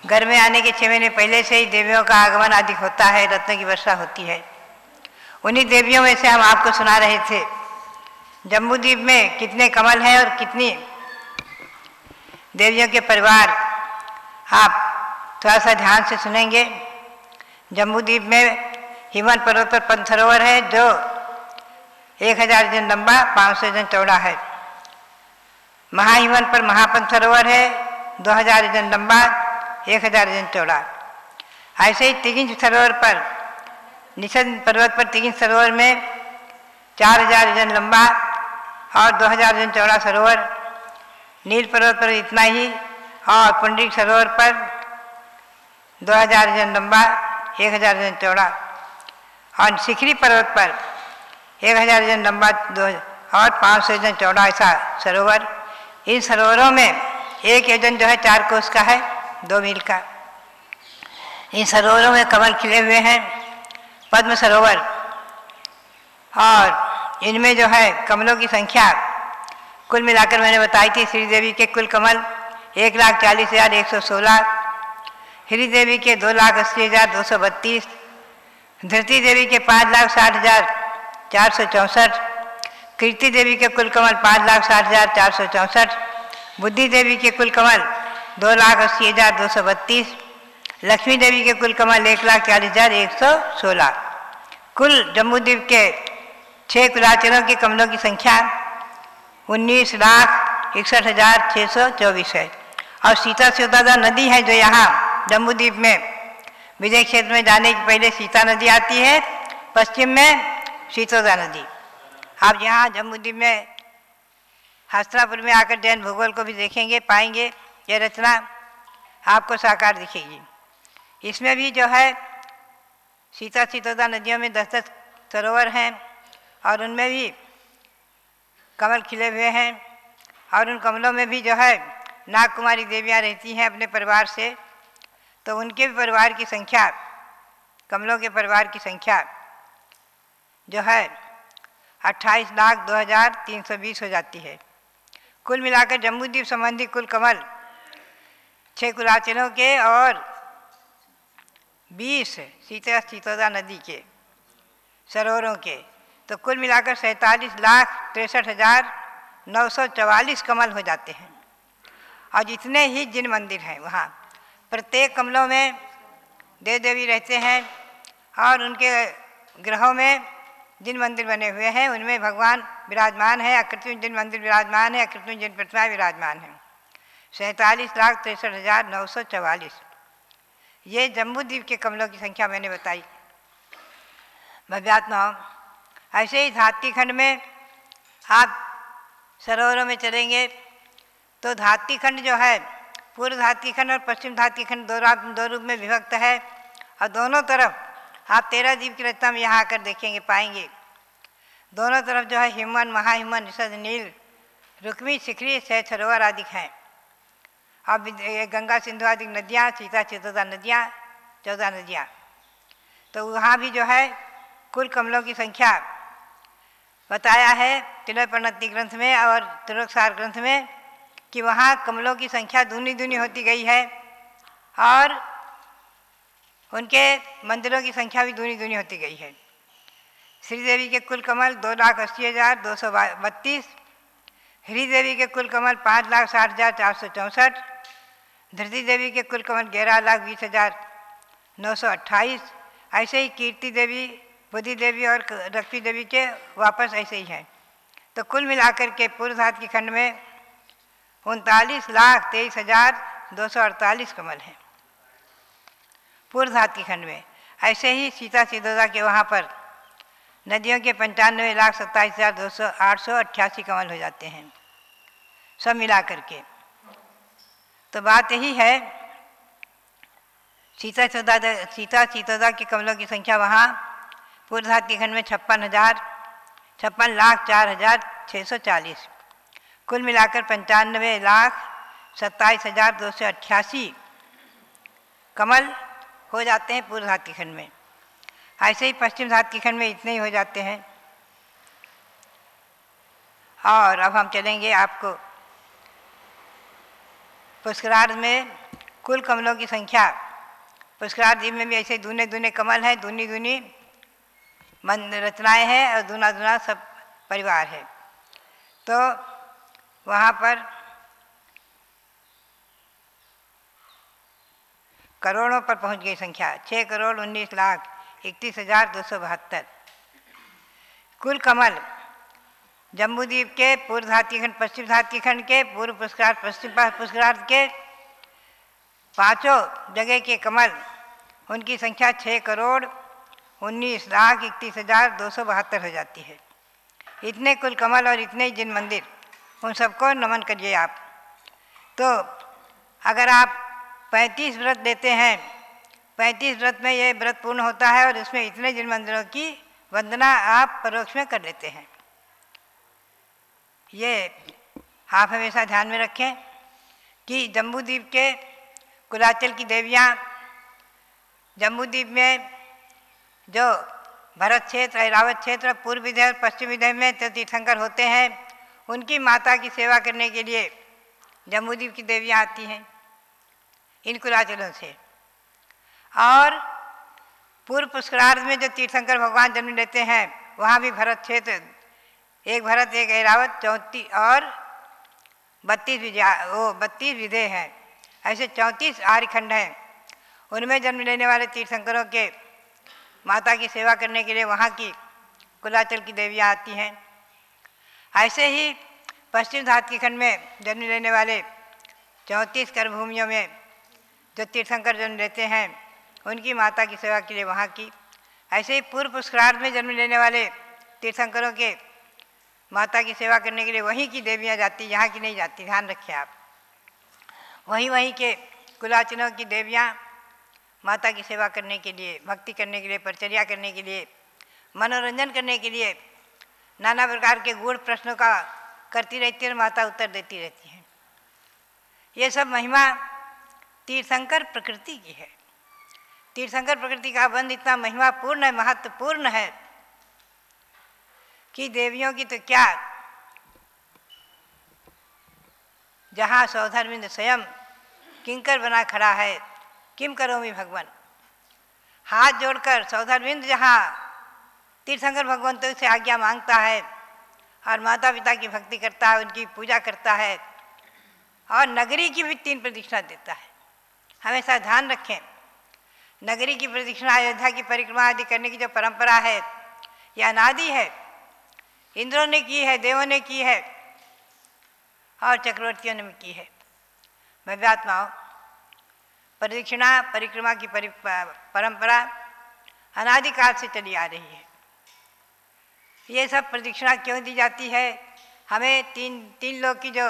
घर में आने के 6 महीने पहले से ही देवियों का आगमन आदि होता है, रत्नों की वर्षा होती है। उन्हीं देवियों में से हम आपको सुना रहे थे जम्बूद्वीप में कितने कमल हैं और कितनी देवियों के परिवार। आप थोड़ा सा ध्यान से सुनेंगे। जम्बूद्वीप में हिमवंत पर्वत पर पंच सरोवर है, जो 1000 जन लंबा, 500 जन चौड़ा है। महाहिमवंत पर महापंच सरोवर है, 2000 जन लंबा, 1000 जन चौड़ा। ऐसे ही तिगिंज सरोवर पर, निषद पर्वत पर तिगिंज सरोवर में 4000 जन लंबा और 2000 जन चौड़ा सरोवर। नील पर्वत पर इतना ही, और पुंडरीक सरोवर पर 2000 जन लंबा, 1000 जन चौड़ा। और शिखरी पर्वत पर 1000 जन लंबा और 500 जन चौड़ा ऐसा सरोवर। इन सरोवरों में एक योजन जो है 4 कोस का है, 2 मील का। इन सरोवरों में कमल खिले हुए हैं, पद्म सरोवर। और इनमें जो है कमलों की संख्या कुल मिलाकर मैंने बताई थी। श्रीदेवी के कुल कमल 1,40,116, हरि देवी के 2,80,232, धृति देवी के 5,60,464, कीर्ति देवी के कुल कमल 5,60,464, बुद्धि देवी के कुल कमल 2,80,232, लक्ष्मी देवी के कुल कमल 1,40,116। कुल जम्बूद्वीप के 6 कुलाचरों के कमलों की संख्या 19,61,624 है। और सीता स्योदादा नदी है जो यहाँ जम्बूद्वीप में विजय क्षेत्र में जाने के पहले सीता नदी आती है, पश्चिम में सीतोदा नदी। आप यहाँ जम्बूद्वीप में हस्तिनापुर में आकर जैन भूगोल को भी देखेंगे, पाएंगे। यह रचना आपको साकार दिखेगी। इसमें भी जो है सीता सीतोदा नदियों में 10-10 सरोवर हैं और उनमें भी कमल खिले हुए हैं। और उन कमलों में भी जो है नाग कुमारी देवियाँ रहती हैं अपने परिवार से। तो उनके भी परिवार की संख्या, कमलों के परिवार की संख्या जो है 28,02,320 हो जाती है। कुल मिलाकर जम्बूद्वीप संबंधी कुल कमल 6 कुलाचरों के और 20 सीतोदा नदी के सरोवरों के, तो कुल मिलाकर 47,63,944 कमल हो जाते हैं। और जितने ही जिन मंदिर हैं वहाँ प्रत्येक कमलों में देव देवी रहते हैं और उनके ग्रहों में जिन मंदिर बने हुए हैं उनमें भगवान विराजमान है। अकृत्रिम जिन मंदिर विराजमान है, अकृत्रिम जिन प्रतिमाएं विराजमान हैं। 47,63,944 ये जम्बूद्वीप के कमलों की संख्या मैंने बताई। भव्यात्माओं, ऐसे ही धात्री खंड में आप सरोवरों में चलेंगे तो धात्री खंड जो है पूर्व धात्री खंड और पश्चिम धात्री खंड दो रूप में विभक्त है। और दोनों तरफ आप 13 द्वीप की रचना में यहाँ आकर देखेंगे, पाएंगे। दोनों तरफ जो है हिमवन, महाहिमवन, निषद, नील, रुक्मी, शिखरी, शैल सरोवर आदि हैं। अब ये गंगा सिंधु आदि नदियाँ, सीता चित्रता नदियाँ, 14 नदियाँ। तो वहाँ भी जो है कुल कमलों की संख्या बताया है तिलपर्णति ग्रंथ में और तिलोकसार ग्रंथ में कि वहाँ कमलों की संख्या दूनी दूनी होती गई है और उनके मंदिरों की संख्या भी दूनी दूनी होती गई है। श्रीदेवी के कुल कमल 2,80,232, श्रीदेवी के कुल कमल 5,60,464, धृति देवी के कुल कमल 11,20,928, ऐसे ही कीर्ति देवी, बुद्धि देवी और लक्ष्मी देवी के वापस ऐसे ही हैं। तो कुल मिलाकर के पूर्व धात के खंड में 39,23,248 कमल हैं पूर्व धात के खंड में। ऐसे ही सीता सिद्धोदा के वहाँ पर नदियों के 95,27,888 कमल हो जाते हैं सब मिला करके। तो बात यही है, सीता सिद्धोदा के कमलों की संख्या वहाँ पूर्व धात के खंड में 56,04,640, कुल मिलाकर 95,27,288 कमल हो जाते हैं पूर्व धात के खंड में। ऐसे ही पश्चिम धात के खंड में इतने ही हो जाते हैं। और अब हम चलेंगे आपको पुष्करार्ध में कुल कमलों की संख्या। पुष्करार्ध में भी ऐसे दूने दूने कमल हैं, दूनी दूनी रचनाएँ हैं और दूना दूना सब परिवार है। तो वहाँ पर करोड़ों पर पहुँच गई संख्या, 6,19,31,272 कुल कमल। जम्बूद्वीप के पूर्व धाती खंड, पश्चिम धाती खंड के पूर्व पुष्करार्ध, पश्चिम पुष्करार्ध के पाँचों जगह के कमल, उनकी संख्या 6,19,31,272 हो जाती है। इतने कुल कमल और इतने ही जिन मंदिर, उन सबको नमन करिए आप। तो अगर आप 35 व्रत देते हैं, 35 व्रत में ये व्रत पूर्ण होता है और इसमें इतने जिन मंदिरों की वंदना आप परोक्ष में कर लेते हैं। ये आप हमेशा ध्यान में रखें कि जम्बूद्वीप के कुलाचल की देवियाँ, जम्बूद्वीप में जो भरत क्षेत्र, ऐरावत क्षेत्र, पूर्व विदर्भ और पश्चिम विदर्भ में तीर्थंकर होते हैं, उनकी माता की सेवा करने के लिए जम्बूद्वीप की देवियाँ आती हैं इन कुलाचलों से। और पूर्व पुष्करार्ध में जो तीर्थंकर भगवान जन्म लेते हैं, वहाँ भी भरत क्षेत्र, एक भरत एक ऐरावत, 34 और 32 विधेय हैं। ऐसे 34 आर्यखंड हैं। उनमें जन्म लेने वाले तीर्थंकरों के माता की सेवा करने के लिए वहाँ की कुलाचल की देवियाँ आती हैं। ऐसे ही पश्चिम धात के खंड में जन्म लेने वाले 34 कर भूमियों में जो तीर्थंकर जन्म लेते हैं, उनकी माता की सेवा के लिए वहाँ की। ऐसे ही पूर्व पुष्करार्ध में जन्म लेने वाले तीर्थंकरों के माता की सेवा करने के लिए वहीं की देवियाँ जाती, यहाँ की नहीं जाती, ध्यान रखें आप। वहीं के कुलाचलों की देवियाँ माता की सेवा करने के लिए, भक्ति करने के लिए, परिचर्या करने के लिए, मनोरंजन करने के लिए नाना प्रकार के गूढ़ प्रश्नों का करती रहती है और माता उत्तर देती रहती हैं। ये सब महिमा तीर्थंकर प्रकृति की है। तीर्थंकर प्रकृति का बंध इतना महिमापूर्ण है, महत्वपूर्ण है कि देवियों की तो क्या, जहाँ सौधर्मिंद स्वयं किंकर बना खड़ा है, किम करोमि भगवान, हाथ जोड़कर सौधर्मिंद जहाँ तीर्थंकर भगवंतों से आज्ञा मांगता है और माता पिता की भक्ति करता है, उनकी पूजा करता है और नगरी की भी 3 प्रदक्षिणा देता है। हमेशा ध्यान रखें, नगरी की प्रदक्षिणा, अयोध्या की परिक्रमा आदि करने की जो परंपरा है, यह अनादि है। इंद्रों ने की है, देवों ने की है और चक्रवर्तियों ने की है। भव्यात्माओं, प्रदक्षिणा परिक्रमा की परंपरा अनादिकाल से चली आ रही है। ये सब प्रदक्षिणा क्यों दी जाती है? हमें तीन लोग की जो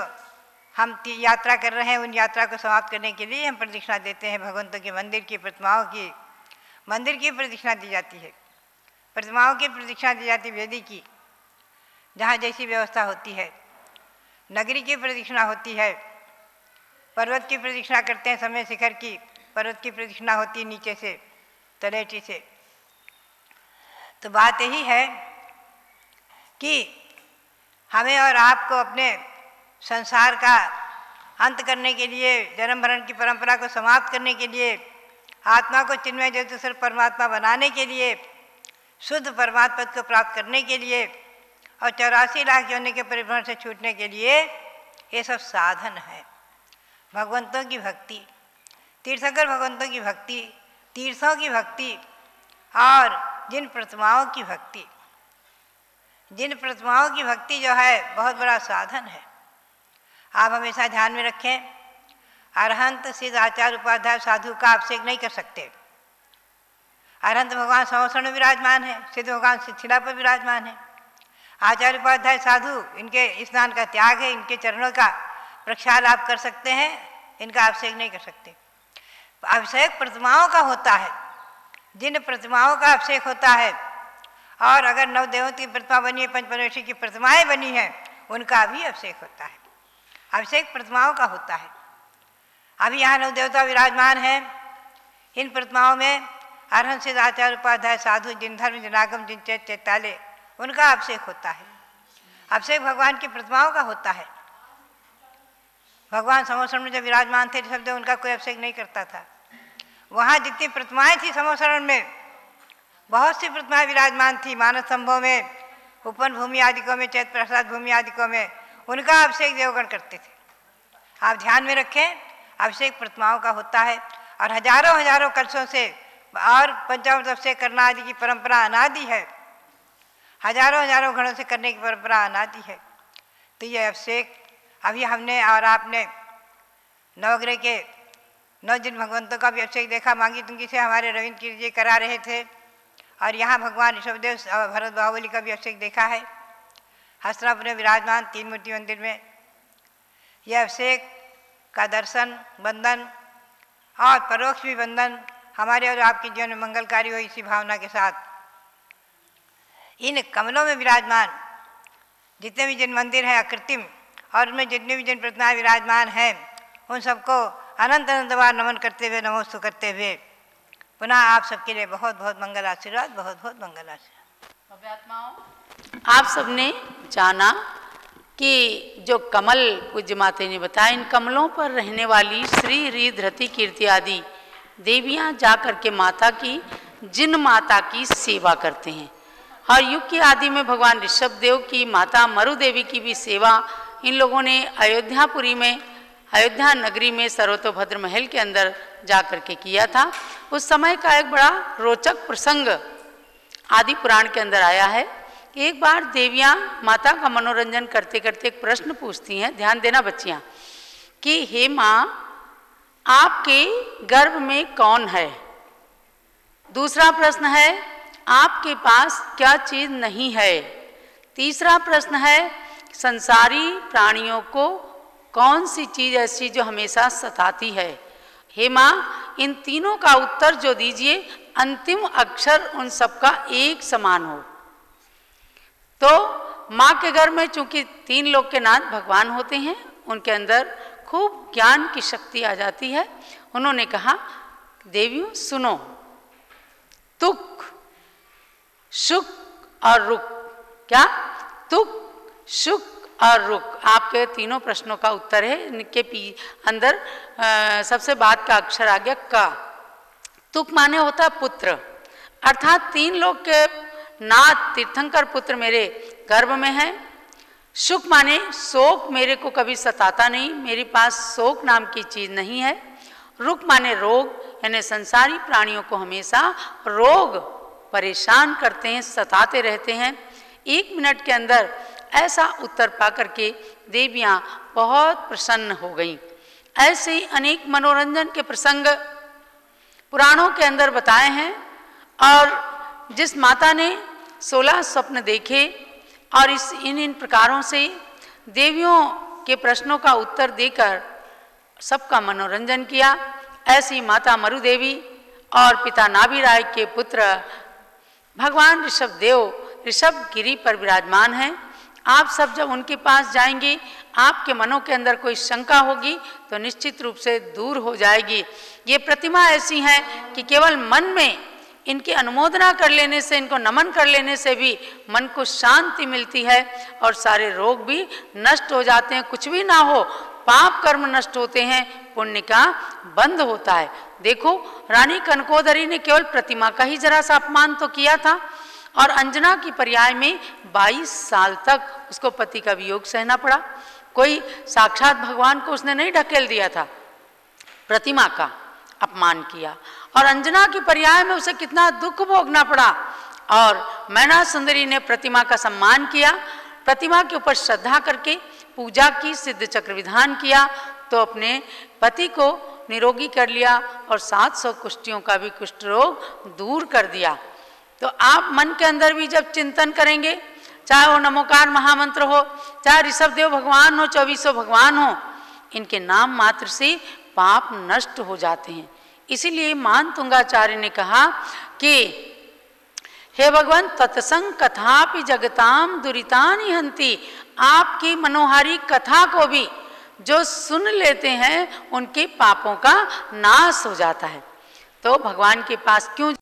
हम यात्रा कर रहे हैं, उन यात्रा को समाप्त करने के लिए हम प्रदक्षिणा देते हैं। भगवंतों के मंदिर की, प्रतिमाओं की, मंदिर की प्रदक्षिणा दी जाती है, प्रतिमाओं की प्रदक्षिणा दी जाती है, वेदी की, जहाँ जैसी व्यवस्था होती है। नगरी की प्रदक्षिणा होती है, पर्वत की प्रदक्षिणा करते हैं, समय शिखर की पर्वत की प्रदक्षिणा होती है नीचे से, तलेटी से। तो बात यही है कि हमें और आपको अपने संसार का अंत करने के लिए, जन्म मरण की परंपरा को समाप्त करने के लिए, आत्मा को चिन्मय ज्योतिस्वरूप परमात्मा बनाने के लिए, शुद्ध परमात्मा को प्राप्त करने के लिए और 84 लाख योनि के परिभ्रमण से छूटने के लिए ये सब साधन है। भगवंतों की भक्ति, तीर्थंकर भगवंतों की भक्ति, तीर्थों की भक्ति और जिन प्रतिमाओं की भक्ति, जिन प्रतिमाओं की भक्ति जो है बहुत बड़ा साधन है। आप हमेशा ध्यान में रखें, अरहंत सिद्ध आचार्य उपाध्याय साधु का अभिषेक नहीं कर सकते। अरहंत भगवान संवत्सर में विराजमान है, सिद्ध भगवान शिला पर विराजमान है। आचार्य उपाध्याय साधु, इनके स्नान का त्याग है, इनके चरणों का प्रक्षाल आप कर सकते हैं, इनका अभिषेक नहीं कर सकते। अभिषेक प्रतिमाओं का होता है, जिन प्रतिमाओं का अभिषेक होता है। और अगर नवदेवों की प्रतिमा बनी है, पंचपरमेश्वरी की प्रतिमाएं बनी हैं, उनका भी अभिषेक होता है। अभिषेक प्रतिमाओं का होता है। अभी यहाँ नवदेवता विराजमान हैं, इन प्रतिमाओं में अरहंत सिद्ध आचार्य उपाध्याय साधु, जिन धर्म जनागम, जिन चैताले, उनका अभिषेक होता है। अभिषेक भगवान की प्रतिमाओं का होता है। भगवान समोसरण में जब विराजमान थे ऋषभदेव, उनका कोई अभिषेक नहीं करता था। वहाँ जितनी प्रतिमाएं थी समोसरण में, बहुत सी प्रतिमाएं विराजमान थी, मानस संभव में, उपवन भूमि आदिकों में, चैत प्रसाद भूमि आदिकों में, उनका अभिषेक देवगण करते थे। आप ध्यान में रखें, अभिषेक प्रतिमाओं का होता है। और हजारों हजारों कलशों से और पंचामृत अभिषेक करना आदि की परंपरा अनादि है। हजारों हजारों घड़ों से करने की परंपरा अनादि है। तो ये अभिषेक अभी हमने और आपने नवग्रह के 9 जिन भगवंतों का भी अभिषेक देखा। मांगी तुंगी से हमारे रविंद्र कीर्ति जी करा रहे थे, और यहाँ भगवान ऋषभदेव और भरत बाहुबली का भी अभिषेक देखा है हस्तिनापुर में विराजमान 3 मूर्ति मंदिर में। यह अभिषेक का दर्शन, बंधन और परोक्ष भी बंधन हमारे और आपके जीवन में मंगलकारी हो, इसी भावना के साथ इन कमलों में विराजमान जितने भी जिन मंदिर हैं अकृत्रिम, और उनमें जितने भी जिन प्रतिमाएं विराजमान हैं, उन सबको अनंत अनंत बार नमन करते हुए, नमोस्तु करते हुए पुनः आप सबके लिए बहुत बहुत मंगल आशीर्वाद, बहुत बहुत मंगल आशीर्वाद। आप सबने जाना कि जो कमल पूज्य माता ने बताया, इन कमलों पर रहने वाली श्री री धृति कीर्ति आदि देवियां जाकर के माता की, जिन माता की सेवा करते हैं। और युग की आदि में भगवान ऋषभदेव की माता मरु देवी की भी सेवा इन लोगों ने अयोध्यापुरी में, अयोध्या नगरी में सर्वतोभद्र महल के अंदर जाकर के किया था। उस समय का एक बड़ा रोचक प्रसंग आदि पुराण के अंदर आया है। एक बार देवियां माता का मनोरंजन करते करते एक प्रश्न पूछती हैं, ध्यान देना बच्चियां, कि हे माँ, आपके गर्भ में कौन है? दूसरा प्रश्न है, आपके पास क्या चीज नहीं है? तीसरा प्रश्न है, संसारी प्राणियों को कौन सी चीज ऐसी जो हमेशा सताती है? हे माँ, इन तीनों का उत्तर जो दीजिए, अंतिम अक्षर उन सबका एक समान हो। तो माँ के घर में चूंकि 3 लोक के नाथ भगवान होते हैं, उनके अंदर खूब ज्ञान की शक्ति आ जाती है। उन्होंने कहा, देवियों सुनो, तुक, शुक और रुक। क्या? तुक, शुक और रुक आपके तीनों प्रश्नों का उत्तर है। इनके अंदर सबसे बाद का अक्षर आ गया का। तुक माने होता है पुत्र, अर्थात 3 लोक के नाथ तीर्थंकर पुत्र मेरे गर्भ में है। शुक माने शोक मेरे को कभी सताता नहीं, मेरे पास शोक नाम की चीज नहीं है। रुक माने रोग, यानी संसारी प्राणियों को हमेशा रोग परेशान करते हैं, सताते रहते हैं। 1 मिनट के अंदर ऐसा उत्तर पा करके देवियां बहुत प्रसन्न हो गईं। ऐसे ही अनेक मनोरंजन के प्रसंग पुराणों के अंदर बताए हैं। और जिस माता ने 16 स्वप्न देखे और इन प्रकारों से देवियों के प्रश्नों का उत्तर देकर सबका मनोरंजन किया, ऐसी माता मरु देवी और पिता नाभि राय के पुत्र भगवान ऋषभदेव ऋषभ गिरी पर विराजमान हैं। आप सब जब उनके पास जाएंगे, आपके मनों के अंदर कोई शंका होगी तो निश्चित रूप से दूर हो जाएगी। ये प्रतिमा ऐसी है कि केवल मन में इनकी अनुमोदना कर लेने से, इनको नमन कर लेने से भी मन को शांति मिलती है और सारे रोग भी नष्ट हो जाते हैं। कुछ भी ना हो, पाप कर्म नष्ट होते हैं, पुण्य का बंद होता है। देखो, रानी कनकोदरी ने केवल प्रतिमा का ही जरा सा अपमान तो किया था और अंजना की पर्याय में 22 साल तक उसको पति का वियोग सहना पड़ा। कोई साक्षात भगवान को उसने नहीं ढकेल दिया था, प्रतिमा का अपमान किया और अंजना की पर्याय में उसे कितना दुख भोगना पड़ा। और मैना सुंदरी ने प्रतिमा का सम्मान किया, प्रतिमा के ऊपर श्रद्धा करके पूजा की, सिद्ध चक्र विधान किया तो अपने पति को निरोगी कर लिया और 700 कुष्ठियों का भी कुष्ठ रोग दूर कर दिया। तो आप मन के अंदर भी जब चिंतन करेंगे, चाहे वो नमोकार महामंत्र हो, चाहे ऋषभदेव भगवान हो, 2400 भगवान हो, इनके नाम मात्र से पाप नष्ट हो जाते हैं। इसीलिए मानतुंगाचार्य ने कहा कि हे भगवान, तत्संग कथापि जगताम दुरितानि हंति, आपकी मनोहारी कथा को भी जो सुन लेते हैं उनके पापों का नाश हो जाता है। तो भगवान के पास क्यों